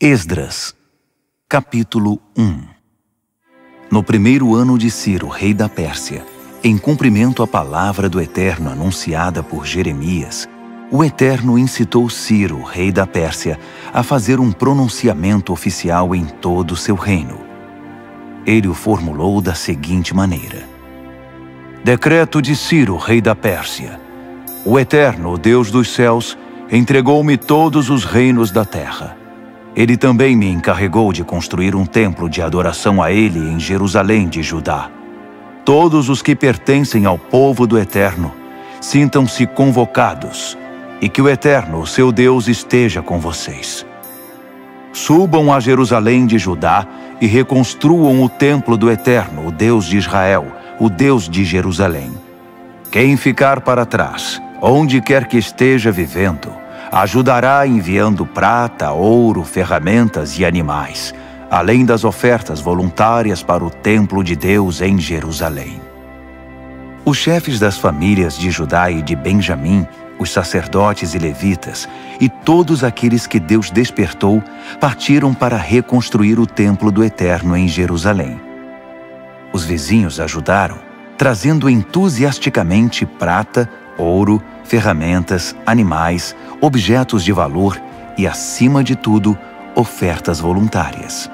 Esdras, capítulo 1. No primeiro ano de Ciro, rei da Pérsia, em cumprimento à palavra do Eterno anunciada por Jeremias, o Eterno incitou Ciro, rei da Pérsia, a fazer um pronunciamento oficial em todo o seu reino. Ele o formulou da seguinte maneira: Decreto de Ciro, rei da Pérsia. O Eterno, o Deus dos céus, entregou-me todos os reinos da terra. Ele também me encarregou de construir um templo de adoração a Ele em Jerusalém de Judá. Todos os que pertencem ao povo do Eterno, sintam-se convocados, e que o Eterno, o seu Deus, esteja com vocês. Subam a Jerusalém de Judá e reconstruam o templo do Eterno, o Deus de Israel, o Deus de Jerusalém. Quem ficar para trás, onde quer que esteja vivendo, ajudará enviando prata, ouro, ferramentas e animais, além das ofertas voluntárias para o templo de Deus em Jerusalém. Os chefes das famílias de Judá e de Benjamim, os sacerdotes e levitas, e todos aqueles que Deus despertou, partiram para reconstruir o templo do Eterno em Jerusalém. Os vizinhos ajudaram, trazendo entusiasticamente prata, ouro, ferramentas, animais, objetos de valor e, acima de tudo, ofertas voluntárias.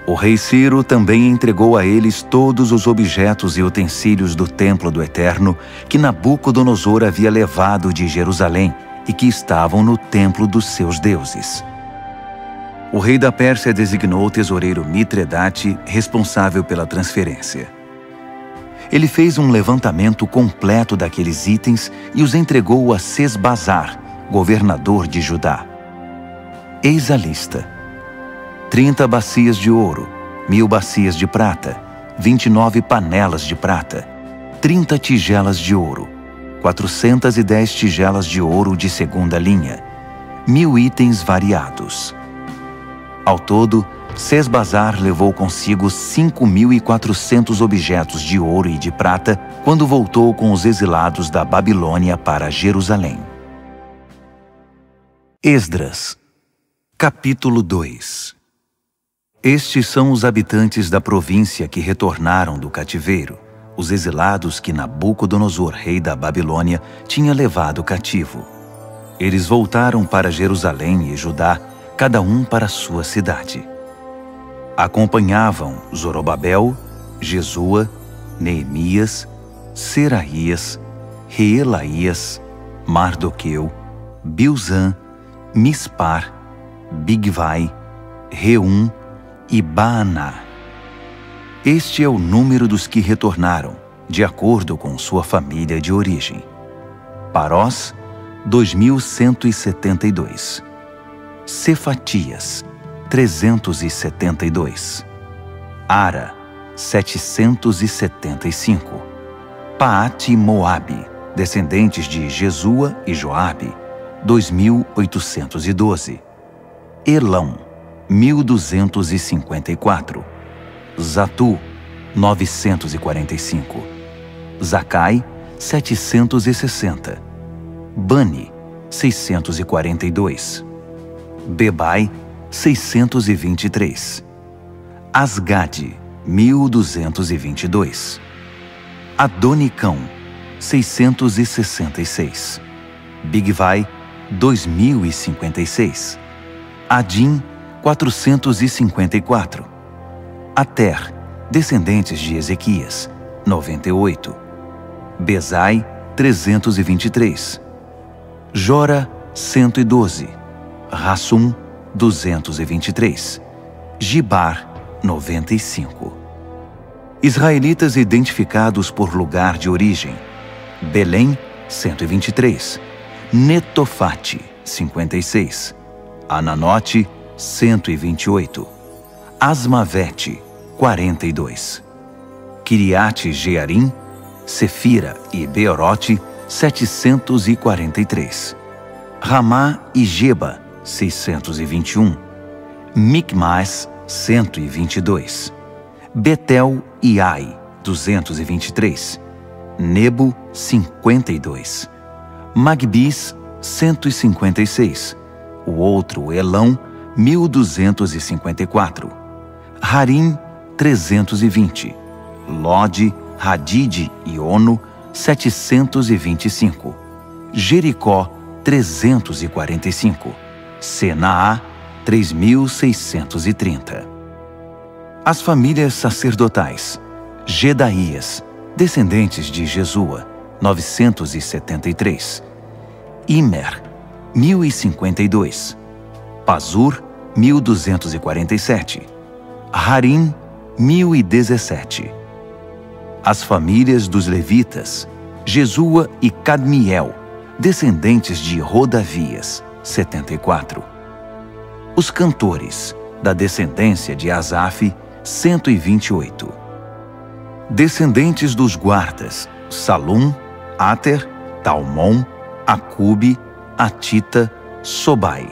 O rei Ciro também entregou a eles todos os objetos e utensílios do templo do Eterno que Nabucodonosor havia levado de Jerusalém e que estavam no templo dos seus deuses. O rei da Pérsia designou o tesoureiro Mitredate responsável pela transferência. Ele fez um levantamento completo daqueles itens e os entregou a Sesbazar, governador de Judá. Eis a lista: 30 bacias de ouro, 1000 bacias de prata, 29 panelas de prata, 30 tigelas de ouro, 410 tigelas de ouro de segunda linha, 1000 itens variados. Ao todo, Sesbazar levou consigo 5.400 objetos de ouro e de prata quando voltou com os exilados da Babilônia para Jerusalém. Esdras, capítulo 2. Estes são os habitantes da província que retornaram do cativeiro, os exilados que Nabucodonosor, rei da Babilônia, tinha levado cativo. Eles voltaram para Jerusalém e Judá, cada um para sua cidade. Acompanhavam Zorobabel, Jesua, Neemias, Seraías, Reelaías, Mardoqueu, Bilzã, Mispar, Bigvai, Reum e Baaná. Este é o número dos que retornaram, de acordo com sua família de origem. Parós, 2.172. Cefatias, 372. Ara, 775. Paate Moabe, descendentes de Jesua e Joabe, 2.812. Elão, 1.254. Zatu, 945. Zacai, 760. Bani, 642. Bebai, 623. Asgade, 1.222. Adonicão, 666. Bigvai, 2.056. Adim, 454. Ater, descendentes de Ezequias, 98. Bezai, 323. Jora, 112. Rassum, 223. Gibar, 95. Israelitas identificados por lugar de origem: Belém, 123. Netofate, 56. Ananote, 128. Asmavete, 42. Kiriate Jearim, Sefira e Beerote, 743. Ramá e Geba, 621. Micmas, 122. Betel e Ai, 223. Nebo, 52. Magbis, 156. O outro Elão, 1254. Harim, 320. Lode, Hadide e Ono, 725. Jericó, 345. Senaá, 3630. As famílias sacerdotais: Gedaías, descendentes de Jesua, 973. Imer, 1052. Pazur, 1247. Harim, 1017. As famílias dos levitas: Jesua e Cadmiel, descendentes de Rodavias, 74. Os cantores, da descendência de Asaf, 128. Descendentes dos guardas: Salum, Ater, Talmon, Acube, Atita, Sobai,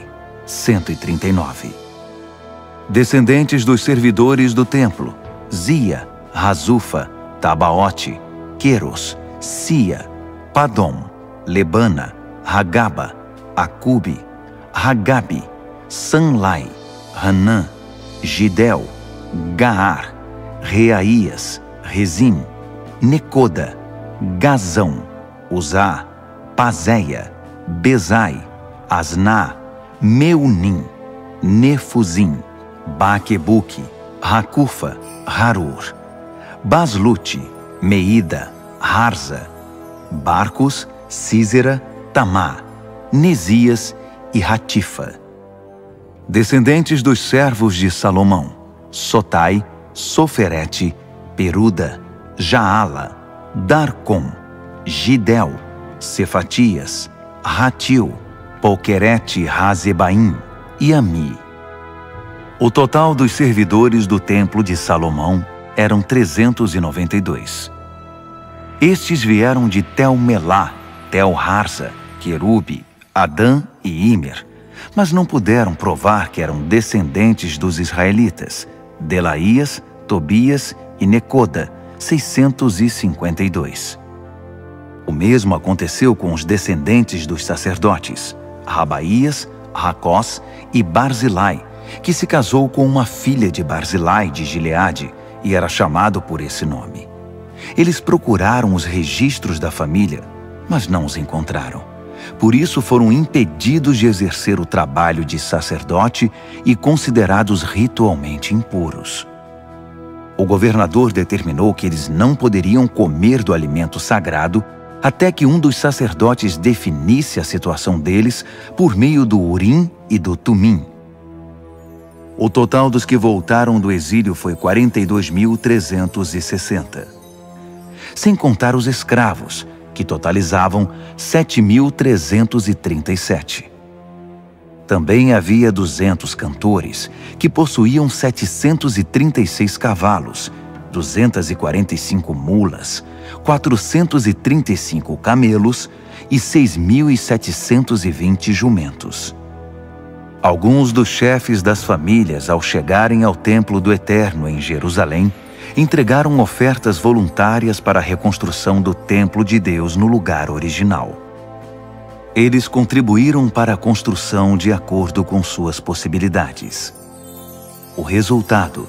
139. Descendentes dos servidores do templo: Zia, Razufa, Tabaote, Queros, Sia, Padom, Lebana, Hagaba, Acube, Hagabe, Sanlai, Hanã, Gidel, Gaar, Reaías, Rezim, Necoda, Gazão, Uzá, Pazéia, Bezai, Asná, Meunim, Nefuzim, Baquebuque, Racufa, Harur, Baslute, Meida, Harza, Barcos, Císera, Tamá, Nesias e Ratifa. Descendentes dos servos de Salomão: Sotai, Soferete, Peruda, Jaala, Darcom, Gidel, Cefatias, Ratil, Poquerete Razebaim e Ami. O total dos servidores do templo de Salomão eram 392. Estes vieram de Tel-Melá, Tel-Harza, Querube, Adã e Imer, mas não puderam provar que eram descendentes dos israelitas: Delaías, Tobias e Necoda, 652. O mesmo aconteceu com os descendentes dos sacerdotes: Rabaías, Racós e Barzilai, que se casou com uma filha de Barzilai de Gileade e era chamado por esse nome. Eles procuraram os registros da família, mas não os encontraram. Por isso foram impedidos de exercer o trabalho de sacerdote e considerados ritualmente impuros. O governador determinou que eles não poderiam comer do alimento sagrado até que um dos sacerdotes definisse a situação deles por meio do Urim e do Tumim. O total dos que voltaram do exílio foi 42.360. Sem contar os escravos, que totalizavam 7.337. Também havia 200 cantores, que possuíam 736 cavalos, 245 mulas, 435 camelos e 6.720 jumentos. Alguns dos chefes das famílias, ao chegarem ao templo do Eterno em Jerusalém, entregaram ofertas voluntárias para a reconstrução do templo de Deus no lugar original. Eles contribuíram para a construção de acordo com suas possibilidades. O resultado: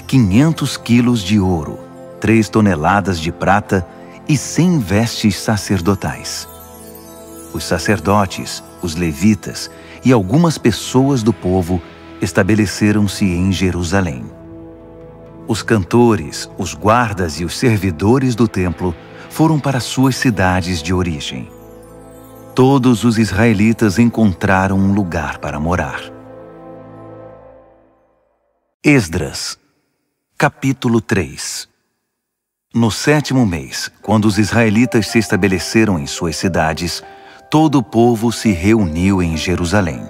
500 quilos de ouro, 3 toneladas de prata e 100 vestes sacerdotais. Os sacerdotes, os levitas e algumas pessoas do povo estabeleceram-se em Jerusalém. Os cantores, os guardas e os servidores do templo foram para suas cidades de origem. Todos os israelitas encontraram um lugar para morar. Esdras, capítulo 3. No 7º mês, quando os israelitas se estabeleceram em suas cidades, todo o povo se reuniu em Jerusalém.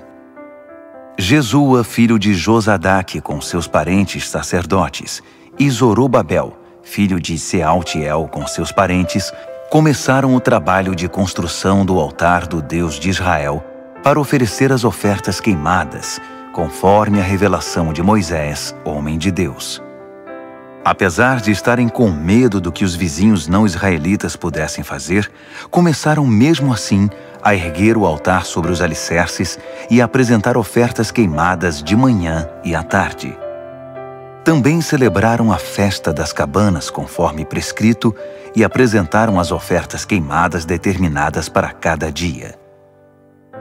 Jesua, filho de Josadaque, com seus parentes sacerdotes, e Zorobabel, filho de Sealtiel, com seus parentes, começaram o trabalho de construção do altar do Deus de Israel para oferecer as ofertas queimadas, conforme a revelação de Moisés, homem de Deus. Apesar de estarem com medo do que os vizinhos não israelitas pudessem fazer, começaram mesmo assim a erguer o altar sobre os alicerces e a apresentar ofertas queimadas de manhã e à tarde. Também celebraram a festa das cabanas conforme prescrito e apresentaram as ofertas queimadas determinadas para cada dia.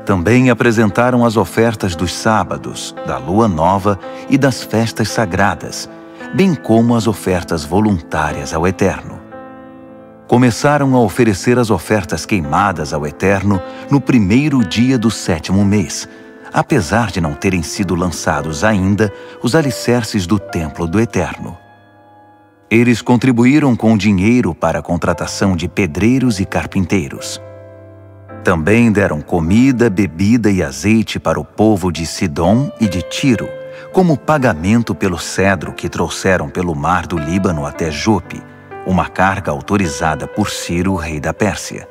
Também apresentaram as ofertas dos sábados, da lua nova e das festas sagradas, bem como as ofertas voluntárias ao Eterno. Começaram a oferecer as ofertas queimadas ao Eterno no primeiro dia do 7º mês, apesar de não terem sido lançados ainda os alicerces do templo do Eterno. Eles contribuíram com dinheiro para a contratação de pedreiros e carpinteiros. Também deram comida, bebida e azeite para o povo de Sidom e de Tiro, como pagamento pelo cedro que trouxeram pelo mar do Líbano até Jope, uma carga autorizada por Ciro, rei da Pérsia.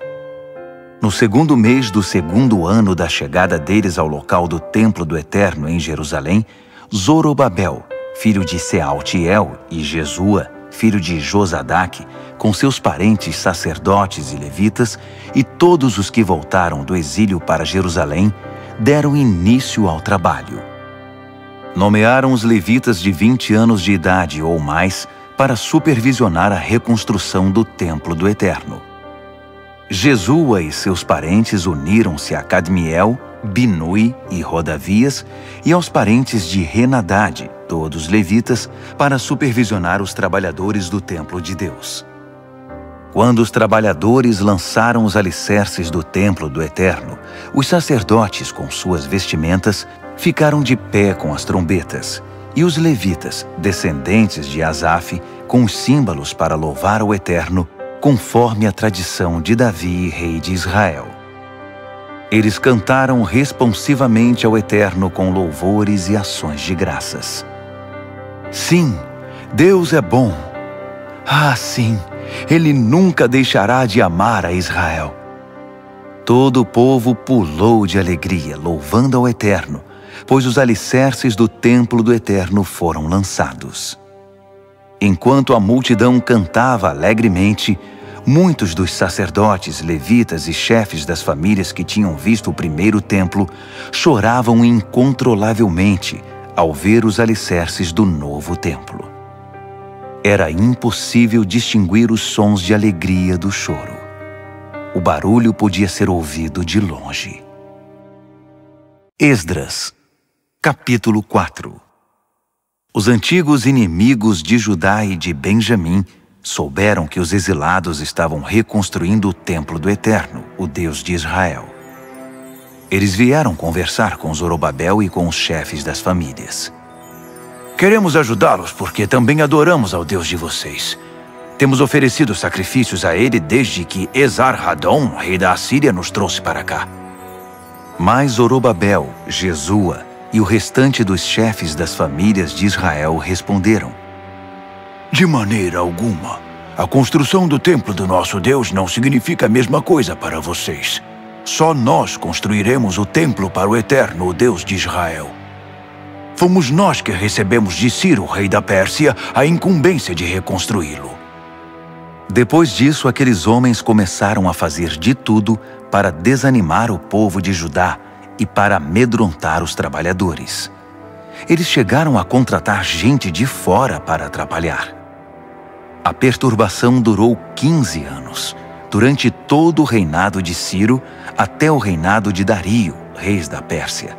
No 2º mês do 2º ano da chegada deles ao local do templo do Eterno em Jerusalém, Zorobabel, filho de Sealtiel, e Jesua, filho de Josadaque, com seus parentes sacerdotes e levitas, e todos os que voltaram do exílio para Jerusalém, deram início ao trabalho. Nomearam os levitas de 20 anos de idade ou mais para supervisionar a reconstrução do templo do Eterno. Jesua e seus parentes uniram-se a Cadmiel, Binui e Rodavias e aos parentes de Henadade, todos levitas, para supervisionar os trabalhadores do templo de Deus. Quando os trabalhadores lançaram os alicerces do templo do Eterno, os sacerdotes, com suas vestimentas, ficaram de pé com as trombetas, e os levitas, descendentes de Asaf, com os símbolos para louvar ao Eterno, conforme a tradição de Davi, rei de Israel. Eles cantaram responsivamente ao Eterno com louvores e ações de graças. Sim, Deus é bom. Ah, sim, Ele nunca deixará de amar a Israel. Todo o povo pulou de alegria, louvando ao Eterno, pois os alicerces do templo do Eterno foram lançados. Enquanto a multidão cantava alegremente, muitos dos sacerdotes, levitas e chefes das famílias que tinham visto o primeiro templo choravam incontrolavelmente ao ver os alicerces do novo templo. Era impossível distinguir os sons de alegria do choro. O barulho podia ser ouvido de longe. Esdras, capítulo 4. Os antigos inimigos de Judá e de Benjamim souberam que os exilados estavam reconstruindo o templo do Eterno, o Deus de Israel. Eles vieram conversar com Zorobabel e com os chefes das famílias. Queremos ajudá-los porque também adoramos ao Deus de vocês. Temos oferecido sacrifícios a ele desde que Esar-Hadon, rei da Assíria, nos trouxe para cá. Mas Zorobabel, Jesua e o restante dos chefes das famílias de Israel responderam: de maneira alguma. A construção do templo do nosso Deus não significa a mesma coisa para vocês. Só nós construiremos o templo para o Eterno, o Deus de Israel. Fomos nós que recebemos de Ciro, rei da Pérsia, a incumbência de reconstruí-lo. Depois disso, aqueles homens começaram a fazer de tudo para desanimar o povo de Judá e para amedrontar os trabalhadores. Eles chegaram a contratar gente de fora para atrapalhar. A perturbação durou 15 anos, durante todo o reinado de Ciro até o reinado de Dario, rei da Pérsia.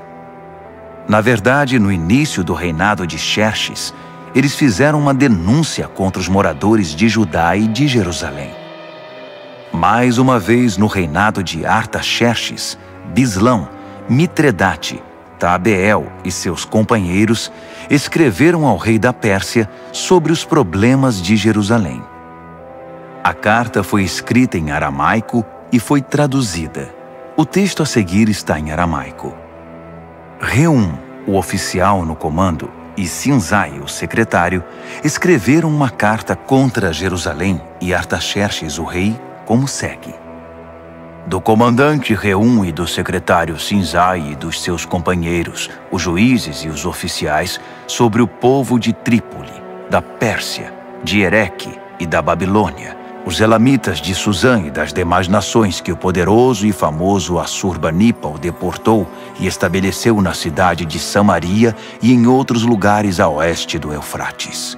Na verdade, no início do reinado de Xerxes, eles fizeram uma denúncia contra os moradores de Judá e de Jerusalém. Mais uma vez, no reinado de Artaxerxes, Bislão, Mitredate, Tabeel e seus companheiros escreveram ao rei da Pérsia sobre os problemas de Jerusalém. A carta foi escrita em aramaico e foi traduzida. O texto a seguir está em aramaico. Reum, o oficial no comando, e Sinzai, o secretário, escreveram uma carta contra Jerusalém e Artaxerxes, o rei, como segue. Do comandante Reum e do secretário Sinzai e dos seus companheiros, os juízes e os oficiais, sobre o povo de Trípoli, da Pérsia, de Ereque e da Babilônia, os elamitas de Susã e das demais nações que o poderoso e famoso Assurbanipal deportou e estabeleceu na cidade de Samaria e em outros lugares a oeste do Eufrates.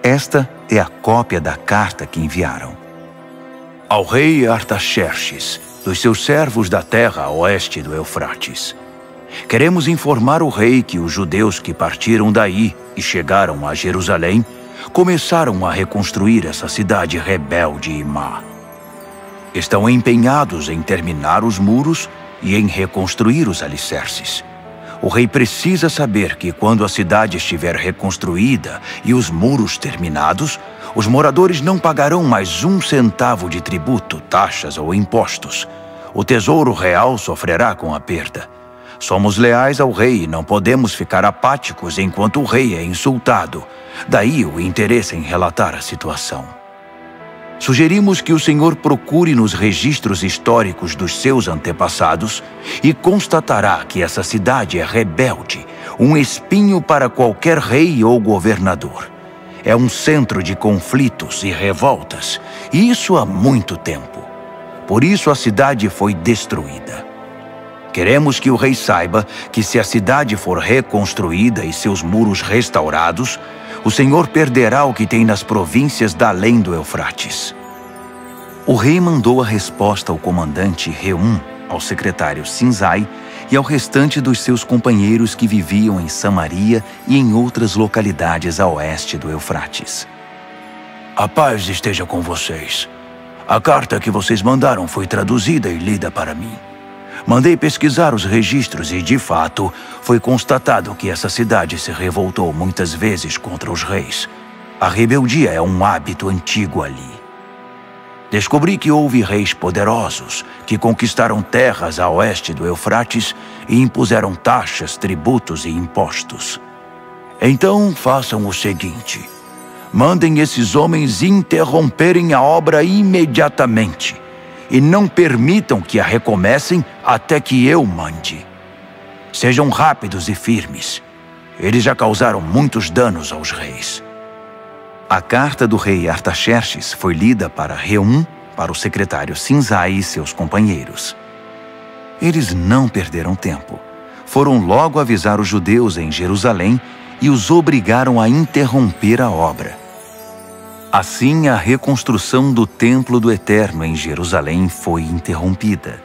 Esta é a cópia da carta que enviaram. Ao rei Artaxerxes, dos seus servos da terra a oeste do Eufrates. Queremos informar o rei que os judeus que partiram daí e chegaram a Jerusalém começaram a reconstruir essa cidade rebelde e má. Estão empenhados em terminar os muros e em reconstruir os alicerces. O rei precisa saber que quando a cidade estiver reconstruída e os muros terminados, os moradores não pagarão mais 1 centavo de tributo, taxas ou impostos. O tesouro real sofrerá com a perda. Somos leais ao rei e não podemos ficar apáticos enquanto o rei é insultado. Daí o interesse em relatar a situação. Sugerimos que o senhor procure nos registros históricos dos seus antepassados e constatará que essa cidade é rebelde, um espinho para qualquer rei ou governador. É um centro de conflitos e revoltas, e isso há muito tempo. Por isso a cidade foi destruída. Queremos que o rei saiba que se a cidade for reconstruída e seus muros restaurados, o Senhor perderá o que tem nas províncias da além do Eufrates. O rei mandou a resposta ao comandante Reum, ao secretário Sinzai e ao restante dos seus companheiros que viviam em Samaria e em outras localidades a oeste do Eufrates. A paz esteja com vocês. A carta que vocês mandaram foi traduzida e lida para mim. Mandei pesquisar os registros e, de fato, foi constatado que essa cidade se revoltou muitas vezes contra os reis. A rebeldia é um hábito antigo ali. Descobri que houve reis poderosos que conquistaram terras a oeste do Eufrates e impuseram taxas, tributos e impostos. Então façam o seguinte: mandem esses homens interromperem a obra imediatamente e não permitam que a recomecem até que eu mande. Sejam rápidos e firmes. Eles já causaram muitos danos aos reis. A carta do rei Artaxerxes foi lida para Reum, para o secretário Sinzai e seus companheiros. Eles não perderam tempo. Foram logo avisar os judeus em Jerusalém e os obrigaram a interromper a obra. Assim, a reconstrução do Templo do Eterno em Jerusalém foi interrompida.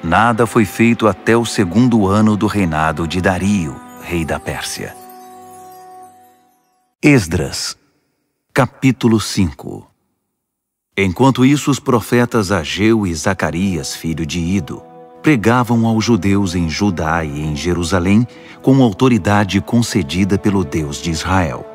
Nada foi feito até o 2º ano do reinado de Dario, rei da Pérsia. Esdras, capítulo 5. Enquanto isso, os profetas Ageu e Zacarias, filho de Ido, pregavam aos judeus em Judá e em Jerusalém com autoridade concedida pelo Deus de Israel.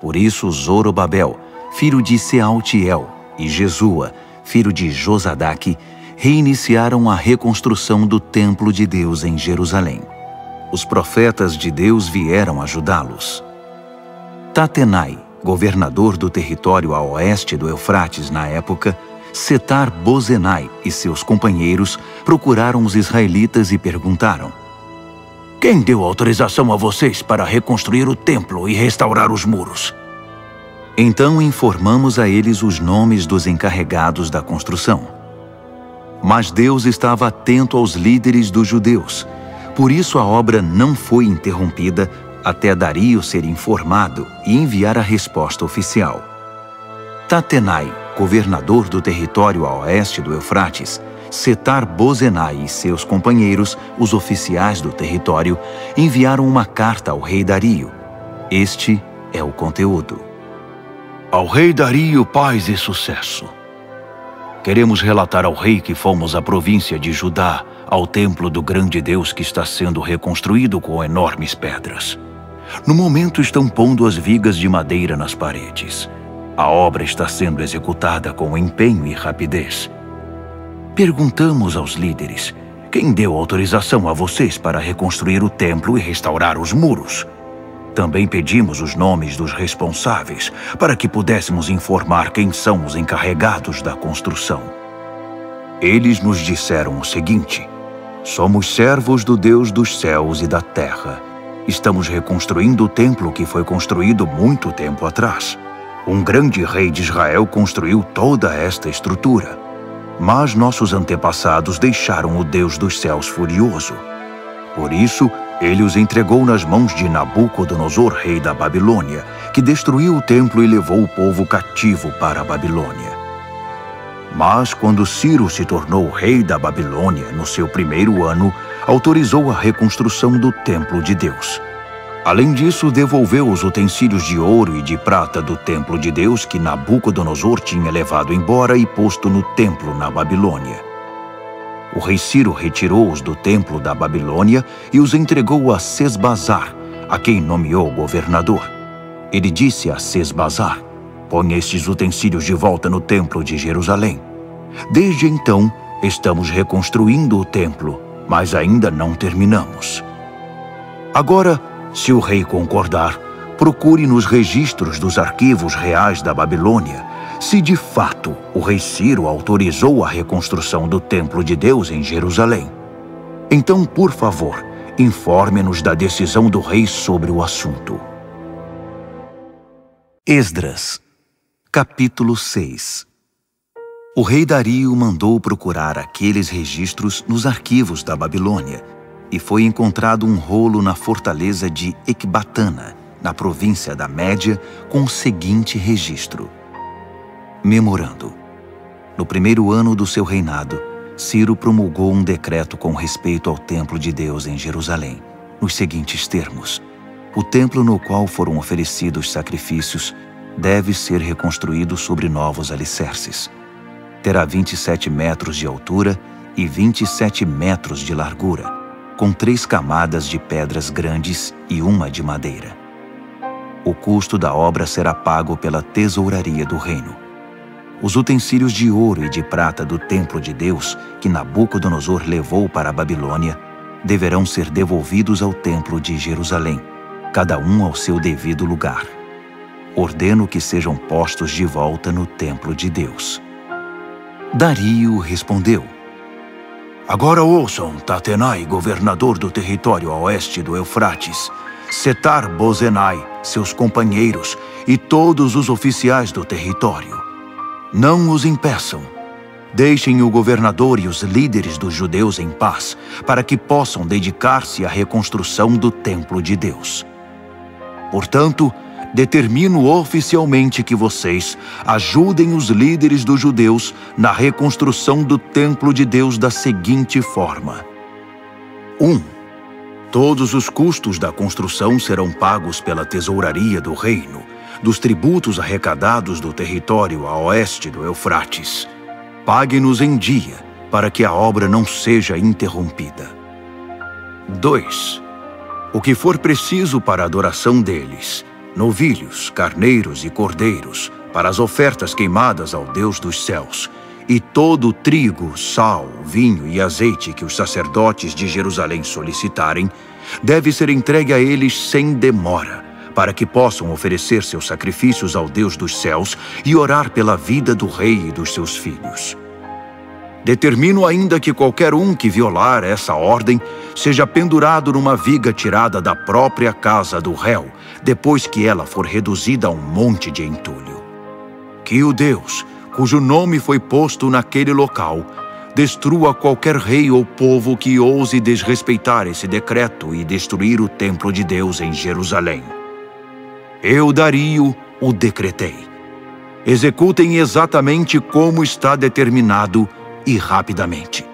Por isso, Zorobabel, filho de Sealtiel, e Jesua, filho de Josadaque, reiniciaram a reconstrução do templo de Deus em Jerusalém. Os profetas de Deus vieram ajudá-los. Tatenai, governador do território a oeste do Eufrates na época, Setar-Bozenai e seus companheiros procuraram os israelitas e perguntaram: quem deu autorização a vocês para reconstruir o templo e restaurar os muros? Então informamos a eles os nomes dos encarregados da construção. Mas Deus estava atento aos líderes dos judeus. Por isso a obra não foi interrompida até Dario ser informado e enviar a resposta oficial. Tatenai, governador do território a oeste do Eufrates, Setar-Bozenai e seus companheiros, os oficiais do território, enviaram uma carta ao rei Dario. Este é o conteúdo. Ao rei Dario, paz e sucesso. Queremos relatar ao rei que fomos à província de Judá, ao templo do grande Deus que está sendo reconstruído com enormes pedras. No momento estão pondo as vigas de madeira nas paredes. A obra está sendo executada com empenho e rapidez. Perguntamos aos líderes: quem deu autorização a vocês para reconstruir o templo e restaurar os muros? Também pedimos os nomes dos responsáveis para que pudéssemos informar quem são os encarregados da construção. Eles nos disseram o seguinte: somos servos do Deus dos céus e da terra. Estamos reconstruindo o templo que foi construído muito tempo atrás. Um grande rei de Israel construiu toda esta estrutura. Mas nossos antepassados deixaram o Deus dos céus furioso. Por isso, ele os entregou nas mãos de Nabucodonosor, rei da Babilônia, que destruiu o templo e levou o povo cativo para a Babilônia. Mas quando Ciro se tornou rei da Babilônia, no seu primeiro ano, autorizou a reconstrução do templo de Deus. Além disso, devolveu os utensílios de ouro e de prata do templo de Deus que Nabucodonosor tinha levado embora e posto no templo na Babilônia. O rei Ciro retirou-os do templo da Babilônia e os entregou a Sesbazar, a quem nomeou governador. Ele disse a Sesbazar: "Põe estes utensílios de volta no templo de Jerusalém." Desde então, estamos reconstruindo o templo, mas ainda não terminamos. Agora, se o rei concordar, procure nos registros dos arquivos reais da Babilônia se de fato o rei Ciro autorizou a reconstrução do templo de Deus em Jerusalém. Então, por favor, informe-nos da decisão do rei sobre o assunto. Esdras, capítulo 6. O rei Dario mandou procurar aqueles registros nos arquivos da Babilônia, e foi encontrado um rolo na fortaleza de Ecbatana, na província da Média, com o seguinte registro. Memorando. No primeiro ano do seu reinado, Ciro promulgou um decreto com respeito ao templo de Deus em Jerusalém, nos seguintes termos: o templo no qual foram oferecidos sacrifícios deve ser reconstruído sobre novos alicerces. Terá 27 metros de altura e 27 metros de largura, com 3 camadas de pedras grandes e uma de madeira. O custo da obra será pago pela tesouraria do reino. Os utensílios de ouro e de prata do templo de Deus, que Nabucodonosor levou para a Babilônia, deverão ser devolvidos ao templo de Jerusalém, cada um ao seu devido lugar. Ordeno que sejam postos de volta no templo de Deus. Dario respondeu: Agora ouçam, Tatenai, governador do território a oeste do Eufrates, Setar-Bozenai, seus companheiros e todos os oficiais do território. Não os impeçam. Deixem o governador e os líderes dos judeus em paz, para que possam dedicar-se à reconstrução do templo de Deus. Portanto, determino oficialmente que vocês ajudem os líderes dos judeus na reconstrução do templo de Deus da seguinte forma. 1. Todos os custos da construção serão pagos pela tesouraria do reino, dos tributos arrecadados do território a oeste do Eufrates. Pague-nos em dia, para que a obra não seja interrompida. 2. O que for preciso para a adoração deles, novilhos, carneiros e cordeiros, para as ofertas queimadas ao Deus dos céus, e todo o trigo, sal, vinho e azeite que os sacerdotes de Jerusalém solicitarem, deve ser entregue a eles sem demora, para que possam oferecer seus sacrifícios ao Deus dos céus e orar pela vida do rei e dos seus filhos. Determino ainda que qualquer um que violar essa ordem seja pendurado numa viga tirada da própria casa do réu, depois que ela for reduzida a um monte de entulho. Que o Deus, cujo nome foi posto naquele local, destrua qualquer rei ou povo que ouse desrespeitar esse decreto e destruir o templo de Deus em Jerusalém. Eu, Dario, o decretei. Executem exatamente como está determinado e rapidamente.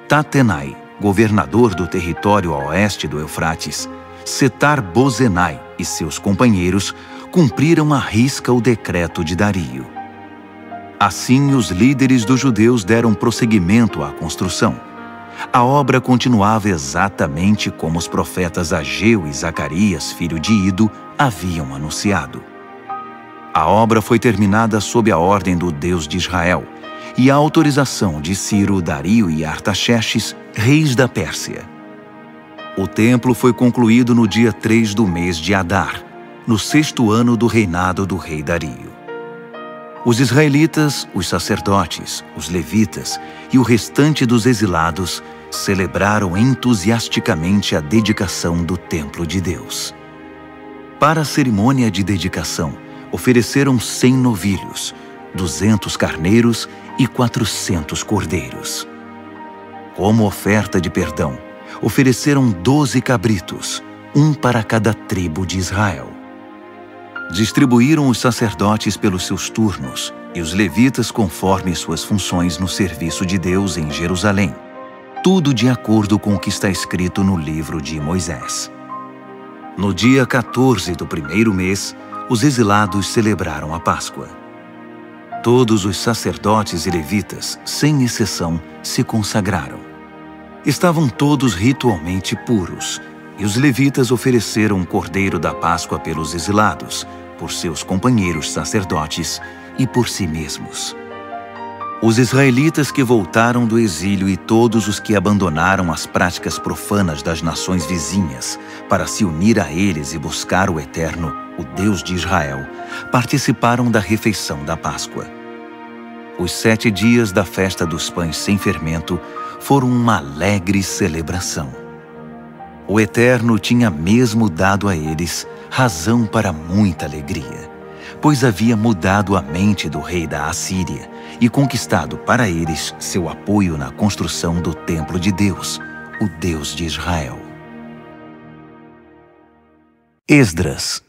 Tatenai, governador do território a oeste do Eufrates, Setar-Bozenai e seus companheiros cumpriram à risca o decreto de Dario. Assim, os líderes dos judeus deram prosseguimento à construção. A obra continuava exatamente como os profetas Ageu e Zacarias, filho de Ido, haviam anunciado. A obra foi terminada sob a ordem do Deus de Israel e a autorização de Ciro, Dario e Artaxerxes, reis da Pérsia. O templo foi concluído no dia 3 do mês de Adar, no 6º ano do reinado do rei Dario. Os israelitas, os sacerdotes, os levitas e o restante dos exilados celebraram entusiasticamente a dedicação do templo de Deus. Para a cerimônia de dedicação, ofereceram 100 novilhos, 200 carneiros e 400 cordeiros. Como oferta de perdão, ofereceram 12 cabritos, um para cada tribo de Israel. Distribuíram os sacerdotes pelos seus turnos e os levitas conforme suas funções no serviço de Deus em Jerusalém, tudo de acordo com o que está escrito no livro de Moisés. No dia 14 do primeiro mês, os exilados celebraram a Páscoa. Todos os sacerdotes e levitas, sem exceção, se consagraram. Estavam todos ritualmente puros, e os levitas ofereceram o cordeiro da Páscoa pelos exilados, por seus companheiros sacerdotes e por si mesmos. Os israelitas que voltaram do exílio e todos os que abandonaram as práticas profanas das nações vizinhas para se unir a eles e buscar o Eterno, o Deus de Israel, participaram da refeição da Páscoa. Os 7 dias da festa dos pães sem fermento foram uma alegre celebração. O Eterno tinha mesmo dado a eles razão para muita alegria, pois havia mudado a mente do rei da Assíria e conquistado para eles seu apoio na construção do templo de Deus, o Deus de Israel. Esdras,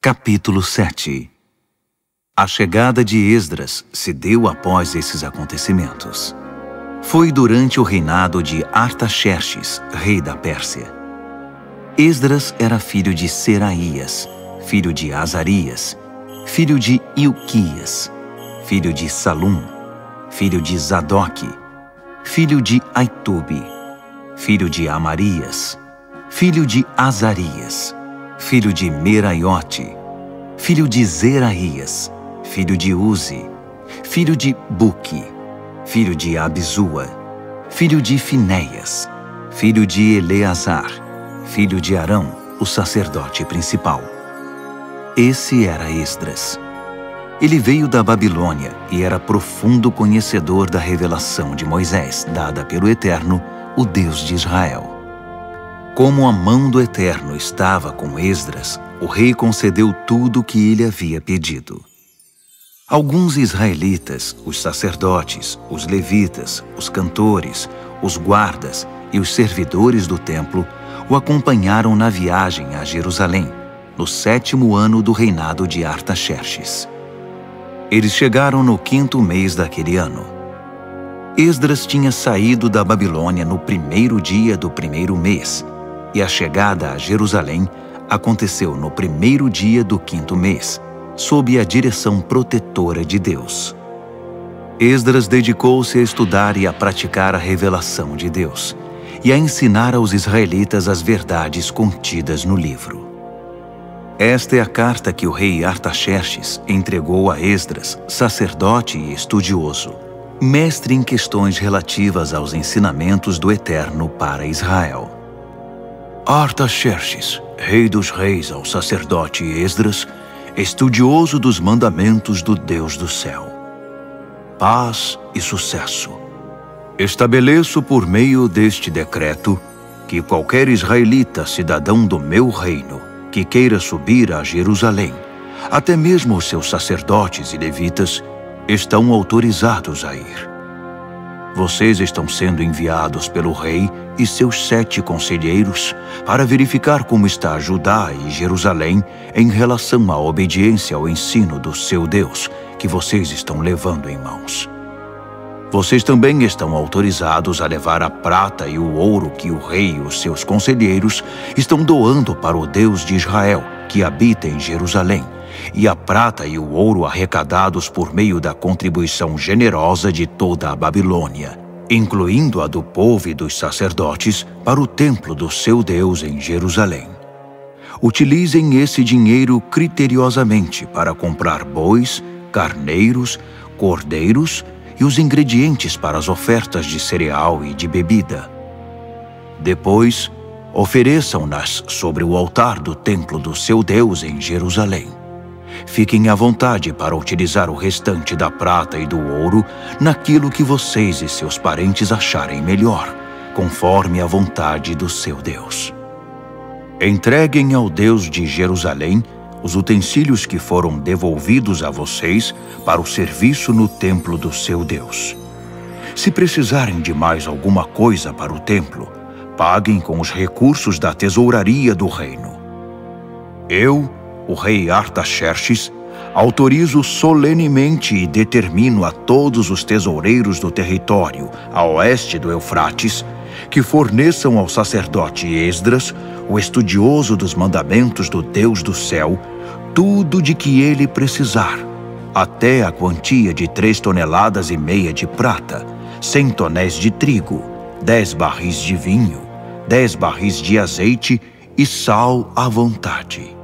capítulo 7. A chegada de Esdras se deu após esses acontecimentos. Foi durante o reinado de Artaxerxes, rei da Pérsia. Esdras era filho de Seraías, filho de Azarias, filho de Ilquias, filho de Salum, filho de Zadoque, filho de Aitube, filho de Amarias, filho de Azarias, filho de Meraiote, filho de Zeraías, filho de Uzi, filho de Buque, filho de Abizua, filho de Finéias, filho de Eleazar, filho de Arão, o sacerdote principal. Esse era Esdras. Ele veio da Babilônia e era profundo conhecedor da revelação de Moisés, dada pelo Eterno, o Deus de Israel. Como a mão do Eterno estava com Esdras, o rei concedeu tudo o que ele havia pedido. Alguns israelitas, os sacerdotes, os levitas, os cantores, os guardas e os servidores do templo o acompanharam na viagem a Jerusalém, no 7º ano do reinado de Artaxerxes. Eles chegaram no 5º mês daquele ano. Esdras tinha saído da Babilônia no 1º dia do 1º mês, e a chegada a Jerusalém aconteceu no 1º dia do 5º mês, sob a direção protetora de Deus. Esdras dedicou-se a estudar e a praticar a revelação de Deus, e a ensinar aos israelitas as verdades contidas no livro. Esta é a carta que o rei Artaxerxes entregou a Esdras, sacerdote e estudioso, mestre em questões relativas aos ensinamentos do Eterno para Israel. Artaxerxes, rei dos reis, ao sacerdote Esdras, estudioso dos mandamentos do Deus do céu. Paz e sucesso. Estabeleço por meio deste decreto que qualquer israelita, cidadão do meu reino, que queira subir a Jerusalém, até mesmo os seus sacerdotes e levitas, estão autorizados a ir. Vocês estão sendo enviados pelo rei e seus 7 conselheiros para verificar como está Judá e Jerusalém em relação à obediência ao ensino do seu Deus, que vocês estão levando em mãos. Vocês também estão autorizados a levar a prata e o ouro que o rei e os seus conselheiros estão doando para o Deus de Israel, que habita em Jerusalém, e a prata e o ouro arrecadados por meio da contribuição generosa de toda a Babilônia, incluindo a do povo e dos sacerdotes, para o templo do seu Deus em Jerusalém. Utilizem esse dinheiro criteriosamente para comprar bois, carneiros, cordeiros e os ingredientes para as ofertas de cereal e de bebida. Depois, ofereçam-nas sobre o altar do templo do seu Deus em Jerusalém. Fiquem à vontade para utilizar o restante da prata e do ouro naquilo que vocês e seus parentes acharem melhor, conforme a vontade do seu Deus. Entreguem ao Deus de Jerusalém os utensílios que foram devolvidos a vocês para o serviço no templo do seu Deus. Se precisarem de mais alguma coisa para o templo, paguem com os recursos da tesouraria do reino. Eu, o rei Artaxerxes, autorizo solenemente e determino a todos os tesoureiros do território a oeste do Eufrates que forneçam ao sacerdote Esdras, o estudioso dos mandamentos do Deus do céu, tudo de que ele precisar, até a quantia de 3,5 toneladas de prata, 100 tonéis de trigo, 10 barris de vinho, 10 barris de azeite e sal à vontade.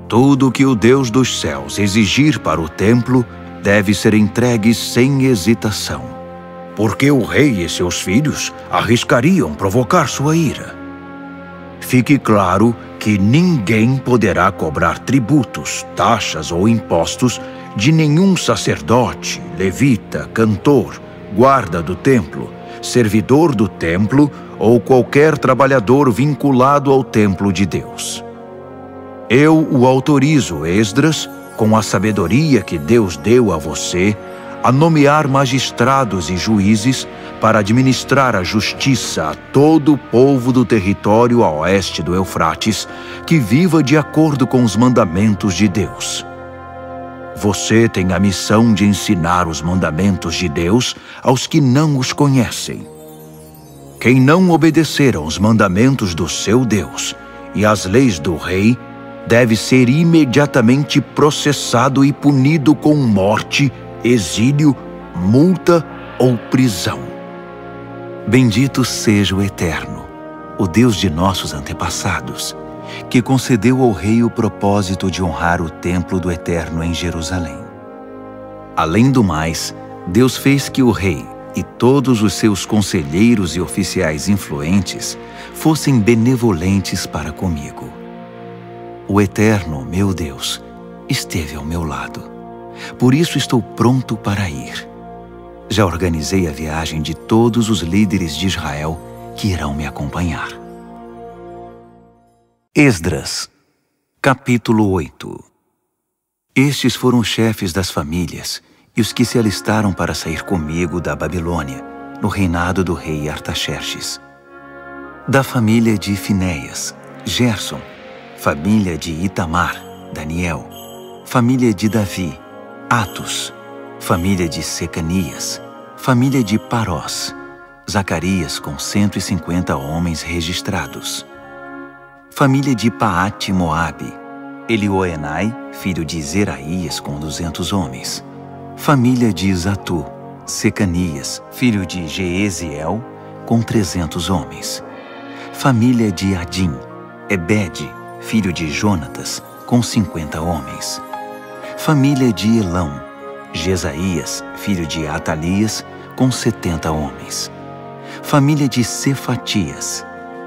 Tudo que o Deus dos céus exigir para o templo deve ser entregue sem hesitação, porque o rei e seus filhos arriscariam provocar sua ira. Fique claro que ninguém poderá cobrar tributos, taxas ou impostos de nenhum sacerdote, levita, cantor, guarda do templo, servidor do templo ou qualquer trabalhador vinculado ao templo de Deus. Eu o autorizo, Esdras, com a sabedoria que Deus deu a você, a nomear magistrados e juízes para administrar a justiça a todo o povo do território a oeste do Eufrates, que viva de acordo com os mandamentos de Deus. Você tem a missão de ensinar os mandamentos de Deus aos que não os conhecem. Quem não obedecer aos mandamentos do seu Deus e às leis do rei, deve ser imediatamente processado e punido com morte, exílio, multa ou prisão. Bendito seja o Eterno, o Deus de nossos antepassados, que concedeu ao rei o propósito de honrar o templo do Eterno em Jerusalém. Além do mais, Deus fez que o rei e todos os seus conselheiros e oficiais influentes fossem benevolentes para comigo. O Eterno, meu Deus, esteve ao meu lado. Por isso estou pronto para ir. Já organizei a viagem de todos os líderes de Israel que irão me acompanhar. Esdras, capítulo 8. Estes foram os chefes das famílias e os que se alistaram para sair comigo da Babilônia, no reinado do rei Artaxerxes. Da família de Finéias, Gerson; família de Itamar, Daniel; família de Davi, Atos; família de Secanias; família de Parós, Zacarias com 150 homens registrados; família de Paate-Moabe, Elioenai, filho de Zeraías com 200 homens; família de Zatu, Secanias, filho de Jeeziel, com 300 homens; família de Adim, Ebede, filho de Jonatas, com 50 homens; família de Elão, Jesaías, filho de Atalias, com 70 homens; família de Cefatias,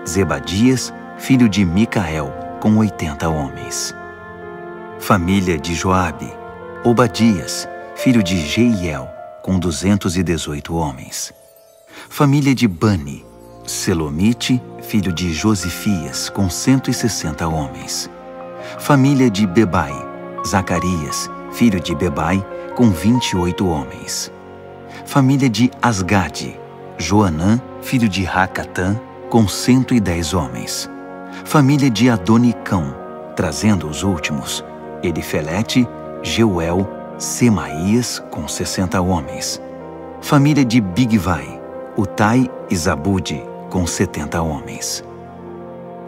Zebadias, filho de Micael, com 80 homens; família de Joabe, Obadias, filho de Jeiel, com 218 homens; família de Bani, Selomite, filho de Josifias, com 160 homens; família de Bebai, Zacarias, filho de Bebai, com 28 homens; família de Asgade, Joanã, filho de Racatã, com 110 homens; família de Adonicão, trazendo os últimos, Elifelete, Jeuel, Semaías, com 60 homens; família de Bigvai, Utai e Zabude, com 70 homens.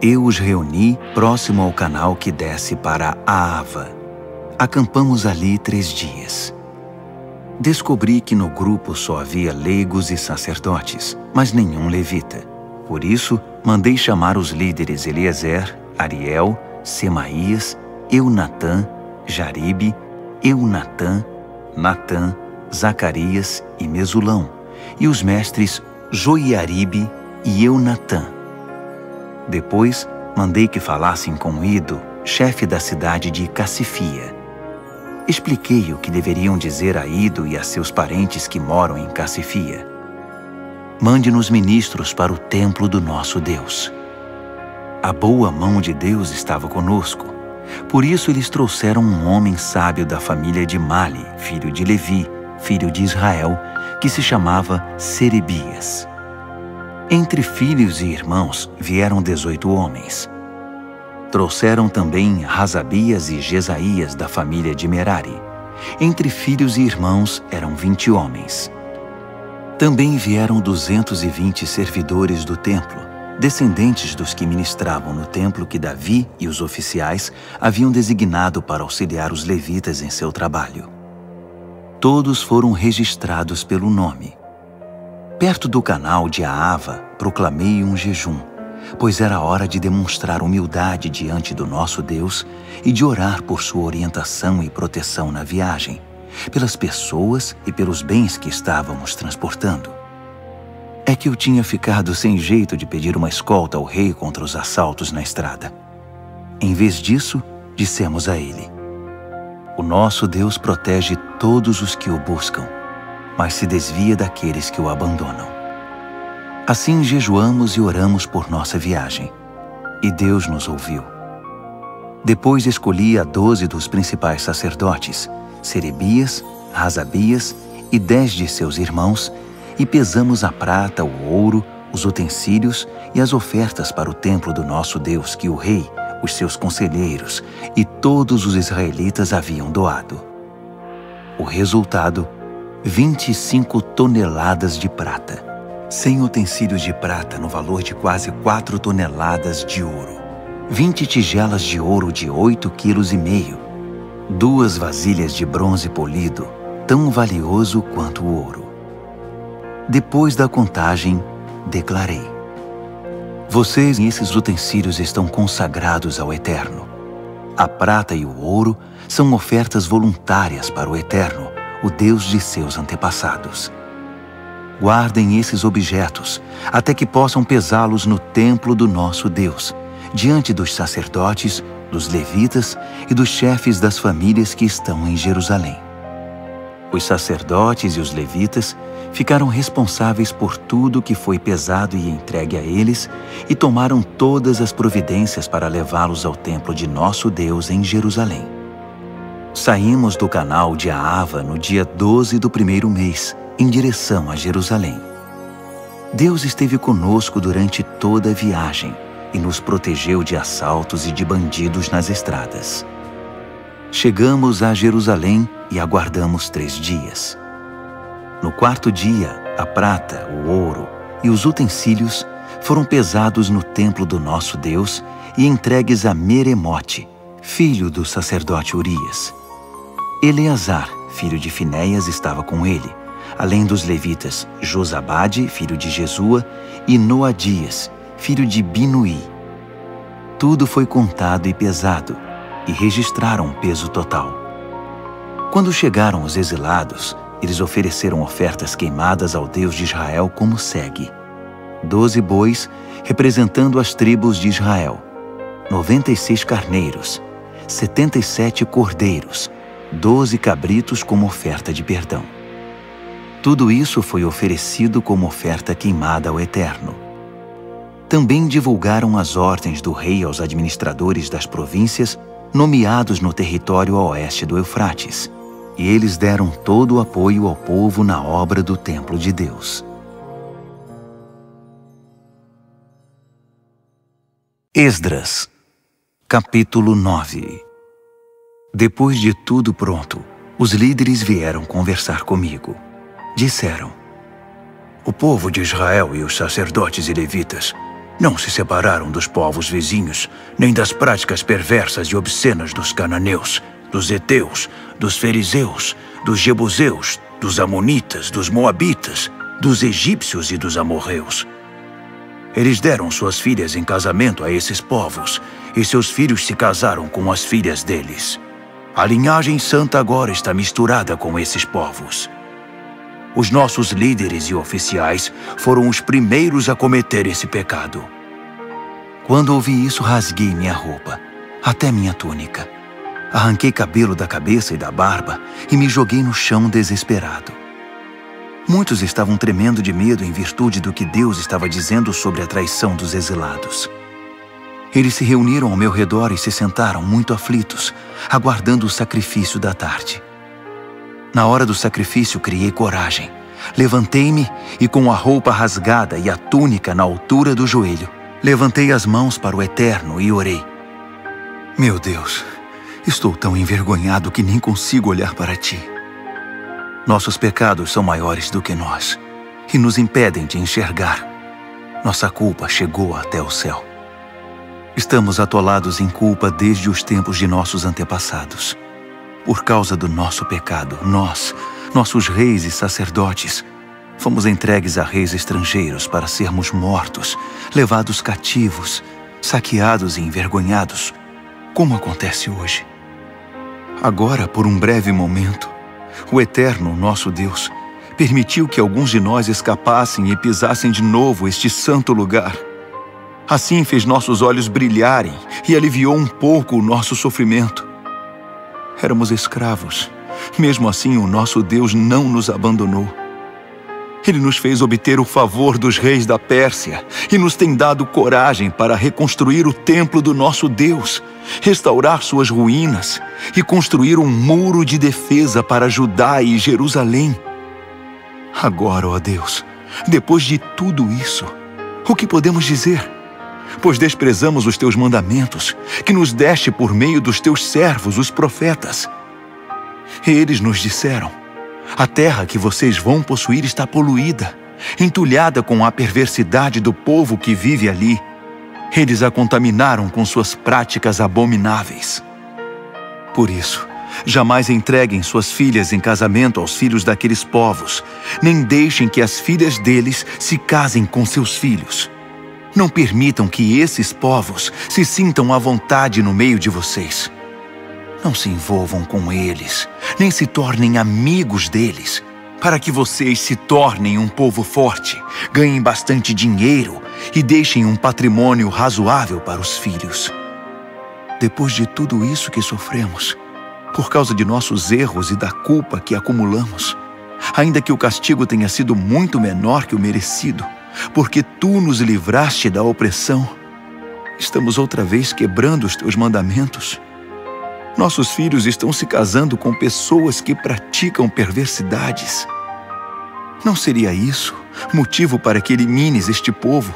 Eu os reuni próximo ao canal que desce para Aava. Acampamos ali 3 dias. Descobri que no grupo só havia leigos e sacerdotes, mas nenhum levita. Por isso, mandei chamar os líderes Eliezer, Ariel, Semaías, Eunatã, Jaribe, Eunatã, Natã, Zacarias e Mesulão, e os mestres Joiaribe e Eunatã. Depois, mandei que falassem com Ido, chefe da cidade de Cassifia. Expliquei o que deveriam dizer a Ido e a seus parentes que moram em Cassifia. mande-nos ministros para o templo do nosso Deus. A boa mão de Deus estava conosco. Por isso eles trouxeram um homem sábio da família de Mali, filho de Levi, filho de Israel, que se chamava Serebias. Entre filhos e irmãos vieram 18 homens. Trouxeram também Razabias e Jesaías da família de Merari. Entre filhos e irmãos eram 20 homens. Também vieram 220 servidores do templo, descendentes dos que ministravam no templo que Davi e os oficiais haviam designado para auxiliar os levitas em seu trabalho. Todos foram registrados pelo nome. Perto do canal de Aava, proclamei um jejum, pois era hora de demonstrar humildade diante do nosso Deus e de orar por sua orientação e proteção na viagem, pelas pessoas e pelos bens que estávamos transportando. É que eu tinha ficado sem jeito de pedir uma escolta ao rei contra os assaltos na estrada. Em vez disso, dissemos a ele: o nosso Deus protege todos os que o buscam, mas se desvia daqueles que o abandonam. Assim jejuamos e oramos por nossa viagem, e Deus nos ouviu. Depois escolhi a 12 dos principais sacerdotes, Serebias, Razabias e 10 de seus irmãos, e pesamos a prata, o ouro, os utensílios e as ofertas para o templo do nosso Deus que o rei, os seus conselheiros e todos os israelitas haviam doado. O resultado: 25 toneladas de prata, 100 utensílios de prata no valor de quase 4 toneladas de ouro, 20 tigelas de ouro de 8,5 kg, 2 vasilhas de bronze polido, tão valioso quanto o ouro. Depois da contagem, declarei: vocês e esses utensílios estão consagrados ao Eterno. A prata e o ouro são ofertas voluntárias para o Eterno, o Deus de seus antepassados. Guardem esses objetos até que possam pesá-los no templo do nosso Deus, diante dos sacerdotes, dos levitas e dos chefes das famílias que estão em Jerusalém. Os sacerdotes e os levitas ficaram responsáveis por tudo que foi pesado e entregue a eles e tomaram todas as providências para levá-los ao templo de nosso Deus em Jerusalém. Saímos do canal de Aava no dia 12 do primeiro mês, em direção a Jerusalém. Deus esteve conosco durante toda a viagem e nos protegeu de assaltos e de bandidos nas estradas. Chegamos a Jerusalém e aguardamos 3 dias. No 4º dia, a prata, o ouro e os utensílios foram pesados no templo do nosso Deus e entregues a Meremote, filho do sacerdote Urias. Eleazar, filho de Finéias, estava com ele, além dos levitas Josabade, filho de Jesua, e Noadias, filho de Binuí. Tudo foi contado e pesado, e registraram o peso total. Quando chegaram os exilados, eles ofereceram ofertas queimadas ao Deus de Israel como segue: 12 bois, representando as tribos de Israel, 96 carneiros, 77 cordeiros, 12 cabritos como oferta de perdão. Tudo isso foi oferecido como oferta queimada ao Eterno. Também divulgaram as ordens do rei aos administradores das províncias nomeados no território a oeste do Eufrates, e eles deram todo o apoio ao povo na obra do templo de Deus. Esdras, capítulo 9. Depois de tudo pronto, os líderes vieram conversar comigo. Disseram: o povo de Israel e os sacerdotes e levitas não se separaram dos povos vizinhos, nem das práticas perversas e obscenas dos cananeus, dos heteus, dos fariseus, dos jebuseus, dos amonitas, dos moabitas, dos egípcios e dos amorreus. Eles deram suas filhas em casamento a esses povos, e seus filhos se casaram com as filhas deles. A linhagem santa agora está misturada com esses povos. Os nossos líderes e oficiais foram os primeiros a cometer esse pecado. Quando ouvi isso, rasguei minha roupa, até minha túnica. Arranquei cabelo da cabeça e da barba e me joguei no chão desesperado. Muitos estavam tremendo de medo em virtude do que Deus estava dizendo sobre a traição dos exilados. Eles se reuniram ao meu redor e se sentaram muito aflitos, aguardando o sacrifício da tarde. Na hora do sacrifício, criei coragem. Levantei-me e, com a roupa rasgada e a túnica na altura do joelho, levantei as mãos para o Eterno e orei. Meu Deus, estou tão envergonhado que nem consigo olhar para ti. Nossos pecados são maiores do que nós e nos impedem de enxergar. Nossa culpa chegou até o céu. Estamos atolados em culpa desde os tempos de nossos antepassados. Por causa do nosso pecado, nossos reis e sacerdotes, fomos entregues a reis estrangeiros para sermos mortos, levados cativos, saqueados e envergonhados, como acontece hoje. Agora, por um breve momento, o Eterno, nosso Deus, permitiu que alguns de nós escapassem e pisassem de novo este santo lugar. Assim fez nossos olhos brilharem e aliviou um pouco o nosso sofrimento. Éramos escravos. Mesmo assim, o nosso Deus não nos abandonou. Ele nos fez obter o favor dos reis da Pérsia e nos tem dado coragem para reconstruir o templo do nosso Deus, restaurar suas ruínas e construir um muro de defesa para Judá e Jerusalém. Agora, ó Deus, depois de tudo isso, o que podemos dizer? Pois desprezamos os teus mandamentos, que nos deste por meio dos teus servos, os profetas. Eles nos disseram: a terra que vocês vão possuir está poluída, entulhada com a perversidade do povo que vive ali. Eles a contaminaram com suas práticas abomináveis. Por isso, jamais entreguem suas filhas em casamento aos filhos daqueles povos, nem deixem que as filhas deles se casem com seus filhos. Não permitam que esses povos se sintam à vontade no meio de vocês. Não se envolvam com eles, nem se tornem amigos deles, para que vocês se tornem um povo forte, ganhem bastante dinheiro e deixem um patrimônio razoável para os filhos. Depois de tudo isso que sofremos, por causa de nossos erros e da culpa que acumulamos, ainda que o castigo tenha sido muito menor que o merecido, porque tu nos livraste da opressão, estamos outra vez quebrando os teus mandamentos. Nossos filhos estão se casando com pessoas que praticam perversidades. Não seria isso motivo para que elimines este povo,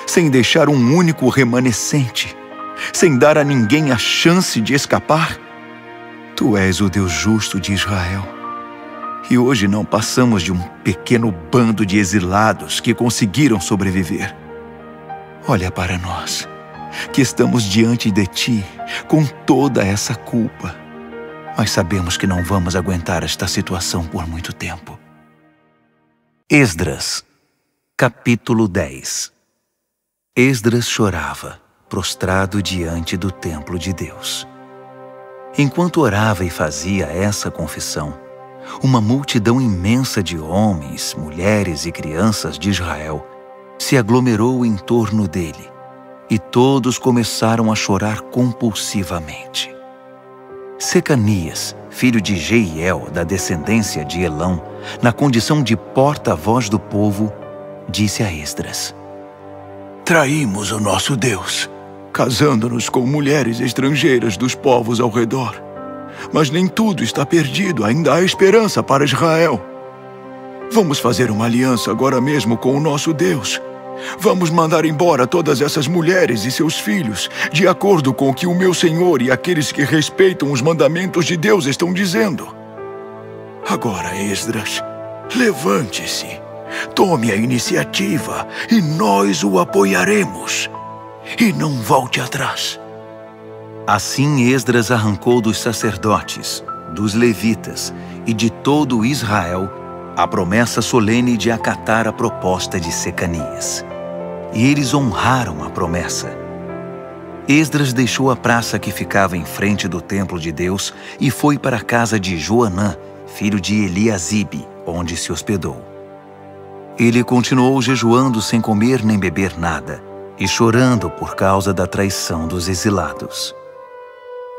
sem deixar um único remanescente, sem dar a ninguém a chance de escapar? Tu és o Deus justo de Israel. E hoje não passamos de um pequeno bando de exilados que conseguiram sobreviver. Olha para nós, que estamos diante de ti com toda essa culpa. Mas sabemos que não vamos aguentar esta situação por muito tempo. Esdras, capítulo 10. Esdras chorava, prostrado diante do templo de Deus. Enquanto orava e fazia essa confissão, uma multidão imensa de homens, mulheres e crianças de Israel se aglomerou em torno dele, e todos começaram a chorar compulsivamente. Secanias, filho de Jeiel, da descendência de Elão, na condição de porta-voz do povo, disse a Esdras: traímos o nosso Deus, casando-nos com mulheres estrangeiras dos povos ao redor. Mas nem tudo está perdido, ainda há esperança para Israel. Vamos fazer uma aliança agora mesmo com o nosso Deus. Vamos mandar embora todas essas mulheres e seus filhos, de acordo com o que o meu Senhor e aqueles que respeitam os mandamentos de Deus estão dizendo. Agora, Esdras, levante-se, tome a iniciativa e nós o apoiaremos. E não volte atrás. Assim Esdras arrancou dos sacerdotes, dos levitas e de todo Israel a promessa solene de acatar a proposta de Secanias. E eles honraram a promessa. Esdras deixou a praça que ficava em frente do templo de Deus e foi para a casa de Joanã, filho de Eliasibe, onde se hospedou. Ele continuou jejuando sem comer nem beber nada e chorando por causa da traição dos exilados.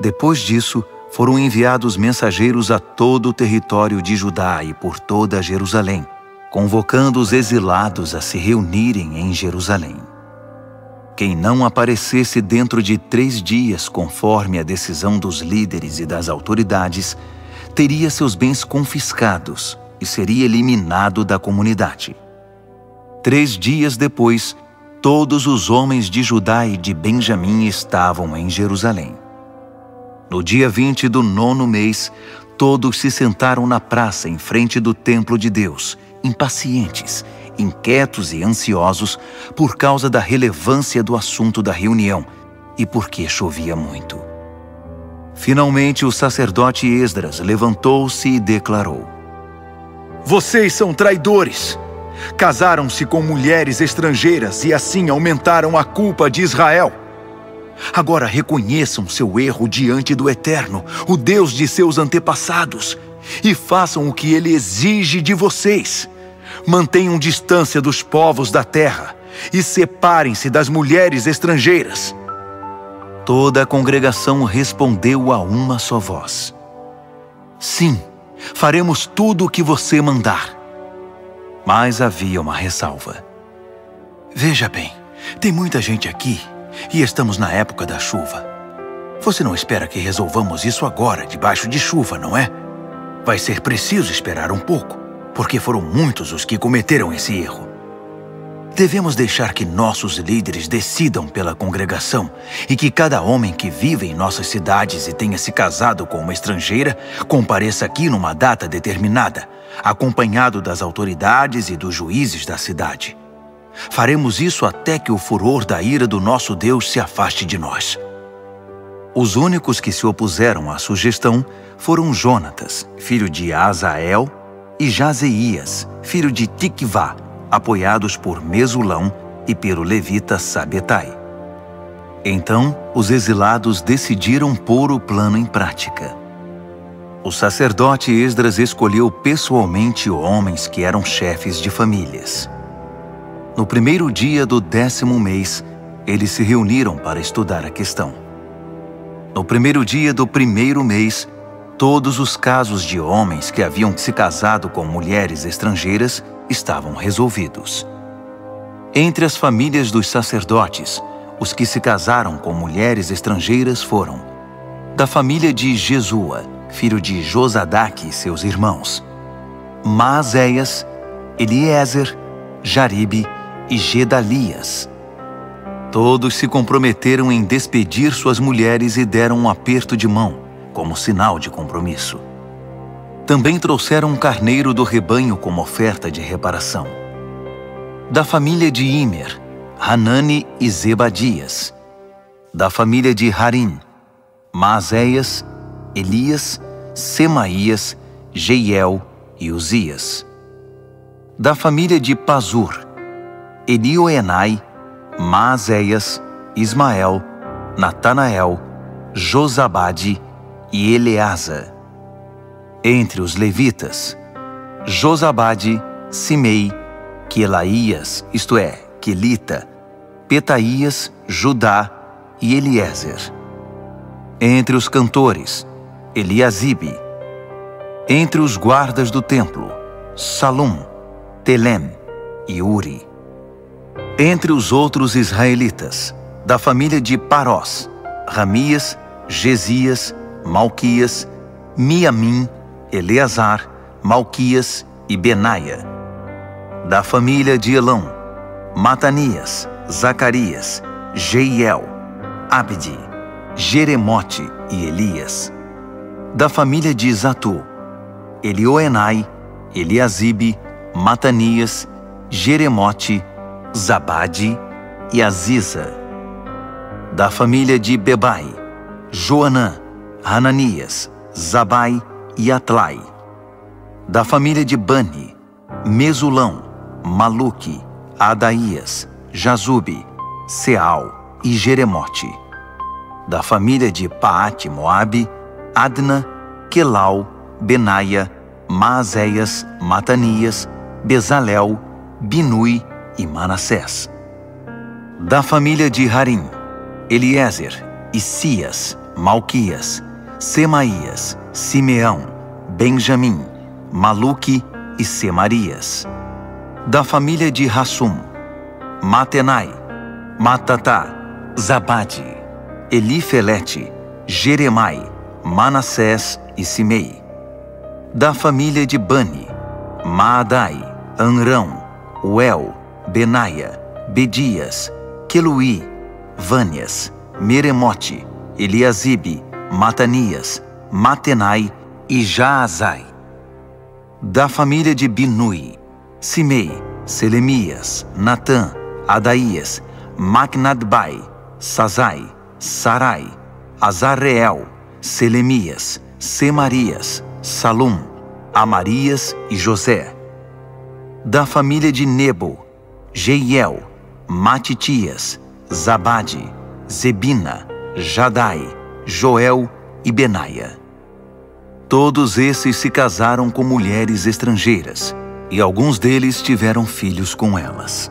Depois disso, foram enviados mensageiros a todo o território de Judá e por toda Jerusalém, convocando os exilados a se reunirem em Jerusalém. Quem não aparecesse dentro de 3 dias, conforme a decisão dos líderes e das autoridades, teria seus bens confiscados e seria eliminado da comunidade. 3 dias depois, todos os homens de Judá e de Benjamim estavam em Jerusalém. No dia 20 do 9º mês, todos se sentaram na praça em frente do templo de Deus, impacientes, inquietos e ansiosos por causa da relevância do assunto da reunião e porque chovia muito. Finalmente, o sacerdote Esdras levantou-se e declarou: Vocês são traidores! Casaram-se com mulheres estrangeiras e assim aumentaram a culpa de Israel. Agora reconheçam seu erro diante do Eterno, o Deus de seus antepassados, e façam o que ele exige de vocês. Mantenham distância dos povos da terra e separem-se das mulheres estrangeiras. Toda a congregação respondeu a uma só voz: Sim, faremos tudo o que você mandar. Mas havia uma ressalva. Veja bem, tem muita gente aqui e estamos na época da chuva. Você não espera que resolvamos isso agora, debaixo de chuva, não é? Vai ser preciso esperar um pouco, porque foram muitos os que cometeram esse erro. Devemos deixar que nossos líderes decidam pela congregação e que cada homem que vive em nossas cidades e tenha se casado com uma estrangeira compareça aqui numa data determinada, acompanhado das autoridades e dos juízes da cidade. Faremos isso até que o furor da ira do nosso Deus se afaste de nós. Os únicos que se opuseram à sugestão foram Jonatas, filho de Azael, e Jazeías, filho de Tikvá, apoiados por Mesulão e pelo levita Sabetai. Então, os exilados decidiram pôr o plano em prática. O sacerdote Esdras escolheu pessoalmente homens que eram chefes de famílias. No 1º dia do 10º mês, eles se reuniram para estudar a questão. No 1º dia do 1º mês, todos os casos de homens que haviam se casado com mulheres estrangeiras estavam resolvidos. Entre as famílias dos sacerdotes, os que se casaram com mulheres estrangeiras foram: da família de Jesua, filho de Josadaque e seus irmãos, Maazéias, Eliezer, Jaribe e Gedalias. Todos se comprometeram em despedir suas mulheres e deram um aperto de mão, como sinal de compromisso. Também trouxeram um carneiro do rebanho como oferta de reparação. Da família de Imer, Hanani e Zebadias. Da família de Harim, Maazéias, Elias, Semaías, Jeiel e Uzias. Da família de Pazur, Elioenai, Maazéias, Ismael, Natanael, Josabade e Eleasa. Entre os levitas, Josabade, Simei, Quelaías, isto é, Quelita, Petaías, Judá e Eliezer. Entre os cantores, Eliasibe. Entre os guardas do templo, Salum, Telem e Uri. Entre os outros israelitas, da família de Parós, Ramias, Gesias, Malquias, Miamim, Eleazar, Malquias e Benaia. Da família de Elão, Matanias, Zacarias, Jeiel, Abdi, Jeremote e Elias. Da família de Zatu, Elioenai, Eliasibe, Matanias, Jeremote, Zabade e Aziza. Da família de Bebai, Joanã, Hananias, Zabai e Atlai. Da família de Bani, Mesulão, Maluque, Adaías, Jazube, Seal e Jeremote. Da família de Paate Moabe, Adna, Quelau, Benaia, Maazéias, Matanias, Bezalel, Binui e Manassés. Da família de Harim, Eliezer, Isias, Malquias, Semaías, Simeão, Benjamim, Maluque e Semarias. Da família de Hassum: Matenai, Matatá, Zabade, Elifelete, Jeremai, Manassés e Simei. Da família de Bani: Maadai, Anrão, Uel, Benaia, Bedias, Queluí, Vânias, Meremote, Eliasibe, Matanias, Matenai e Jaazai. Da família de Binui: Simei, Selemias, Natã, Adaías, Macnadbai, Sazai, Sarai, Azarreel, Selemias, Semarias, Salum, Amarias e José. Da família de Nebo: Jeiel, Matitias, Zabade, Zebina, Jadai, Joel e Benaia. Todos esses se casaram com mulheres estrangeiras, e alguns deles tiveram filhos com elas.